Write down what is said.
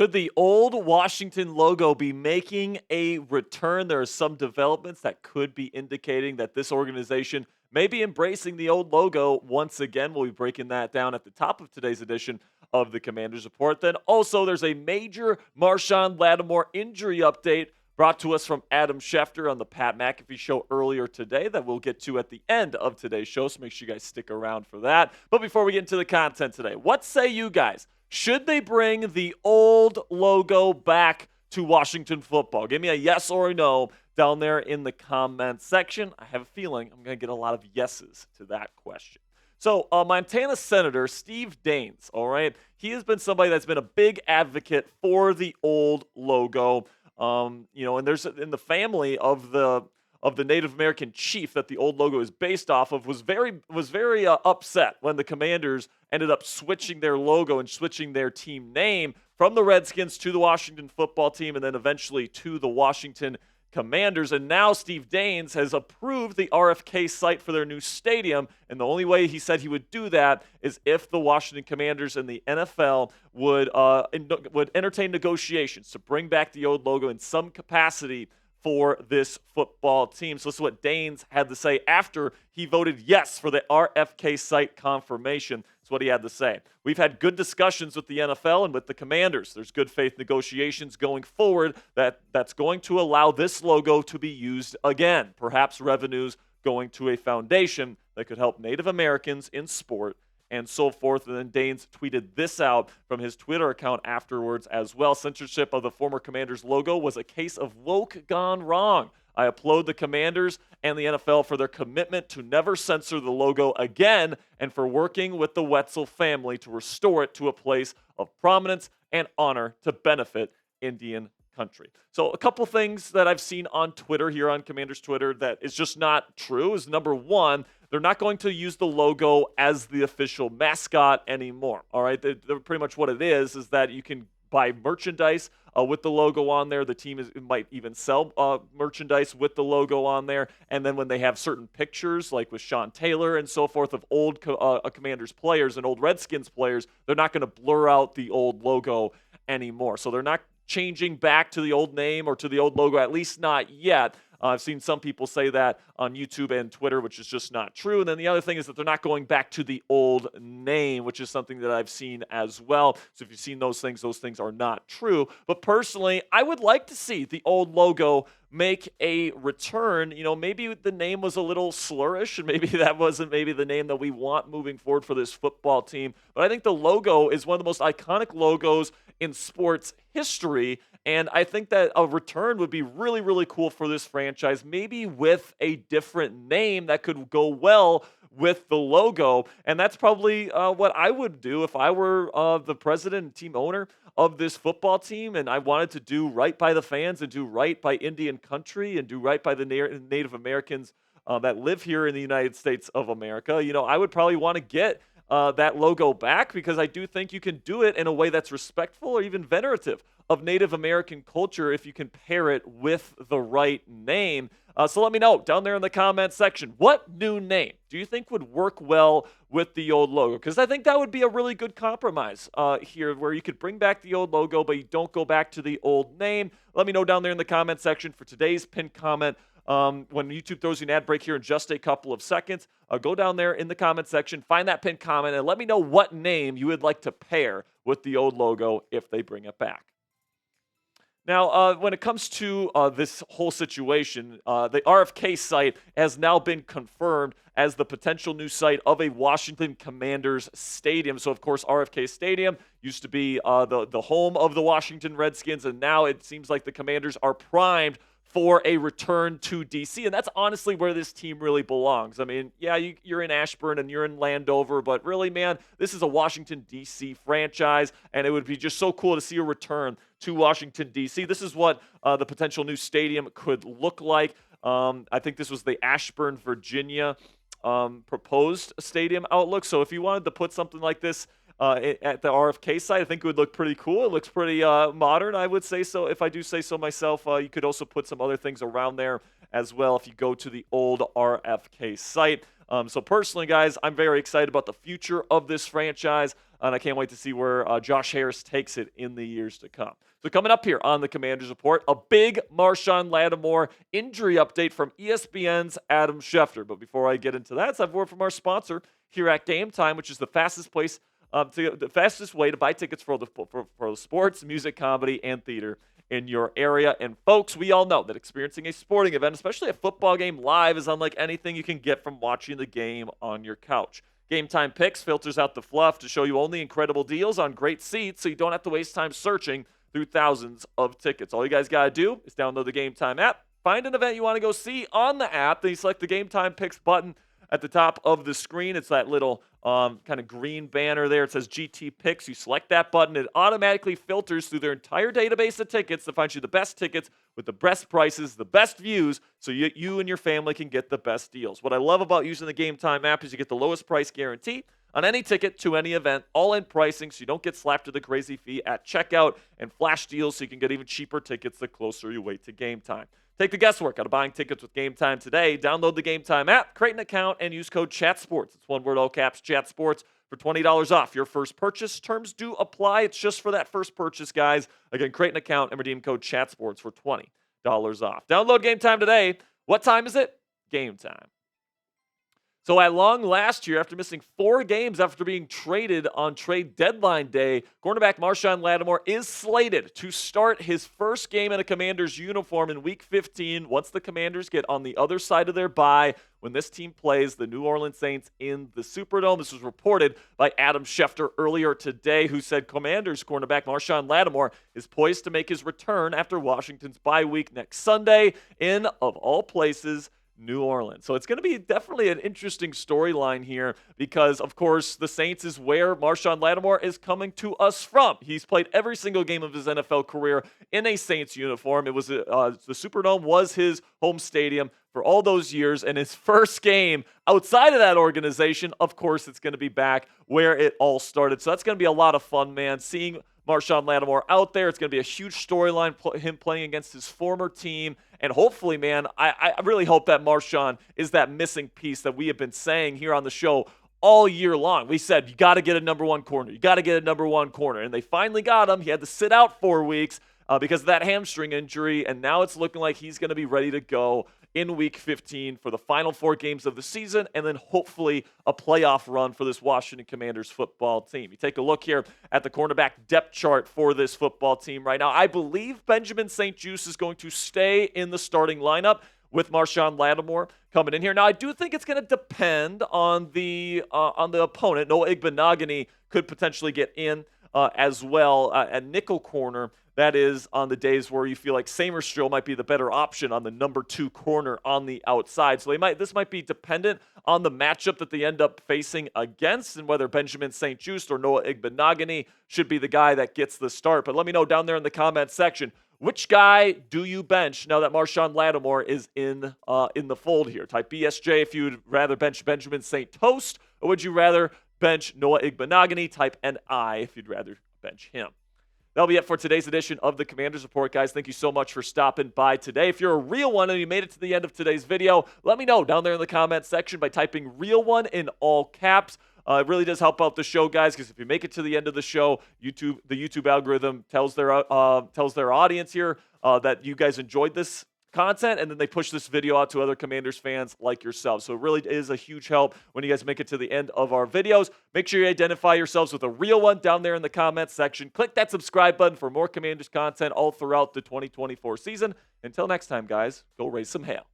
Could the old Washington logo be making a return? There are some developments that could be indicating that this organization may be embracing the old logo once again. We'll be breaking that down at the top of today's edition of the Commanders Report. Then also, there's a major Marshon Lattimore injury update brought to us from Adam Schefter on the Pat McAfee show earlier today that we'll get to at the end of today's show, so make sure you guys stick around for that. But before we get into the content today, what say you guys? Should they bring the old logo back to Washington football? Give me a yes or a no down there in the comment section. I have a feeling I'm going to get a lot of yeses to that question. So, Montana Senator Steve Daines, all right, he has been somebody that's been a big advocate for the old logo. And there's in the family of the Native American chief that the old logo is based off of was very upset when the Commanders ended up switching their logo and switching their team name from the Redskins to the Washington football team and then eventually to the Washington Commanders. And now Steve Daines has approved the RFK site for their new stadium. And the only way he said he would do that is if the Washington Commanders and the NFL would entertain negotiations to bring back the old logo in some capacity for this football team. So this is what Daines had to say after he voted yes for the RFK site confirmation. That's what he had to say. We've had good discussions with the NFL and with the Commanders. There's good faith negotiations going forward that's going to allow this logo to be used again. Perhaps revenues going to a foundation that could help Native Americans in sport and so forth. And then Daines tweeted this out from his Twitter account afterwards as well. Censorship of the former Commanders logo was a case of woke gone wrong. I applaud the Commanders and the NFL for their commitment to never censor the logo again and for working with the Wetzel family to restore it to a place of prominence and honor to benefit Indian country. So a couple things that I've seen on Twitter here on Commanders Twitter that is just not true is number one, they're not going to use the logo as the official mascot anymore. All right, they're pretty much what it is that you can buy merchandise with the logo on there. The team might even sell merchandise with the logo on there. And then when they have certain pictures, like with Sean Taylor and so forth, of old Commanders players and old Redskins players, they're not going to blur out the old logo anymore. So they're not changing back to the old name or to the old logo, at least not yet. I've seen some people say that on YouTube and Twitter, which is just not true. And then the other thing is that they're not going back to the old name, which is something that I've seen as well. So if you've seen those things are not true. But personally, I would like to see the old logo make a return. You know, maybe the name was a little slurish, and maybe that wasn't maybe the name that we want moving forward for this football team. But I think the logo is one of the most iconic logos in sports history. And I think that a return would be really, really cool for this franchise, maybe with a different name that could go well with the logo. And that's probably what I would do if I were the president and team owner of this football team and I wanted to do right by the fans and do right by Indian country and do right by the Native Americans that live here in the United States of America. You know, I would probably want to get that logo back because I do think you can do it in a way that's respectful or even venerative of Native American culture if you can pair it with the right name. So let me know down there in the comment section, what new name do you think would work well with the old logo? Because I think that would be a really good compromise here where you could bring back the old logo, but you don't go back to the old name. Let me know down there in the comment section for today's pinned comment. When YouTube throws you an ad break here in just a couple of seconds, go down there in the comment section, find that pinned comment, and let me know what name you would like to pair with the old logo if they bring it back. Now, when it comes to this whole situation, the RFK site has now been confirmed as the potential new site of a Washington Commanders stadium. So, of course, RFK Stadium used to be the home of the Washington Redskins, and now it seems like the Commanders are primed for a return to D.C., and that's honestly where this team really belongs. I mean, yeah, you're in Ashburn and you're in Landover, but really, man, this is a Washington, D.C. franchise, and it would be just so cool to see a return to Washington, D.C. This is what the potential new stadium could look like. I think this was the Ashburn, Virginia proposed stadium outlook, so if you wanted to put something like this at the RFK site, I think it would look pretty cool. It looks pretty modern, I would say so. If I do say so myself, you could also put some other things around there as well if you go to the old RFK site. So personally, guys, I'm very excited about the future of this franchise. and I can't wait to see where Josh Harris takes it in the years to come. So coming up here on the Commanders Report, a big Marshon Lattimore injury update from ESPN's Adam Schefter. But before I get into that, let's have a word from our sponsor here at GameTime, which is the fastest way to buy tickets for the sports, music, comedy, and theater in your area. And folks, we all know that experiencing a sporting event, especially a football game live, is unlike anything you can get from watching the game on your couch. GameTime Picks filters out the fluff to show you only incredible deals on great seats, so you don't have to waste time searching through thousands of tickets. All you guys got to do is download the GameTime app, find an event you want to go see on the app, then you select the GameTime Picks button at the top of the screen. It's that little kind of green banner there. It says GT Picks. You select that button. It automatically filters through their entire database of tickets to find you the best tickets with the best prices, the best views, so you and your family can get the best deals. What I love about using the GameTime app is you get the lowest price guarantee on any ticket to any event, all-in pricing, so you don't get slapped with a crazy fee at checkout, and flash deals so you can get even cheaper tickets the closer you wait to game time. Take the guesswork out of buying tickets with Game Time today. Download the Game Time app, create an account, and use code CHATSPORTS. It's one word, all caps, CHATSPORTS, for $20 off your first purchase. Terms do apply. It's just for that first purchase, guys. Again, create an account and redeem code CHATSPORTS for $20 off. Download Game Time today. What time is it? Game time. So at long last year, after missing 4 games after being traded on trade deadline day, cornerback Marshon Lattimore is slated to start his first game in a Commanders uniform in Week 15 once the Commanders get on the other side of their bye when this team plays the New Orleans Saints in the Superdome. This was reported by Adam Schefter earlier today, who said Commanders cornerback Marshon Lattimore is poised to make his return after Washington's bye week next Sunday in, of all places, New Orleans. So it's going to be definitely an interesting storyline here because, of course, the Saints is where Marshon Lattimore is coming to us from. He's played every single game of his NFL career in a Saints uniform. It was the Superdome was his home stadium for all those years, and his first game outside of that organization, of course, it's going to be back where it all started. So that's going to be a lot of fun, man, seeing Marshon Lattimore out there. It's going to be a huge storyline, him playing against his former team. And hopefully, man, I really hope that Marshon is that missing piece that we have been saying here on the show all year long. We said, you got to get a number one corner. You got to get a number one corner. And they finally got him. He had to sit out 4 weeks because of that hamstring injury. And now it's looking like he's going to be ready to go in Week 15 for the final 4 games of the season, and then hopefully a playoff run for this Washington Commanders football team. You take a look here at the cornerback depth chart for this football team right now. I believe Benjamin St-Juste is going to stay in the starting lineup with Marshon Lattimore coming in here. Now, I do think it's going to depend on the opponent. Noah Igbinoghene could potentially get in as well at nickel corner. That is on the days where you feel like Samerstro might be the better option on the number 2 corner on the outside. So this might be dependent on the matchup that they end up facing against and whether Benjamin St-Juste or Noah Igbinoghene should be the guy that gets the start. But let me know down there in the comment section, which guy do you bench now that Marshon Lattimore is in the fold here? Type BSJ if you would rather bench Benjamin St-Juste, or would you rather bench Noah Igbinoghene? Type NI if you'd rather bench him. That'll be it for today's edition of the Commanders Report, guys. Thank you so much for stopping by today. If you're a real one and you made it to the end of today's video, let me know down there in the comment section by typing real one in all caps. It really does help out the show, guys, because if you make it to the end of the show, the YouTube algorithm tells their audience here that you guys enjoyed this content, and then they push this video out to other Commanders fans like yourself. So it really is a huge help when you guys make it to the end of our videos. Make sure you identify yourselves with a real one down there in the comments section. Click that subscribe button for more Commanders content all throughout the 2024 season. Until next time, guys, go raise some hail.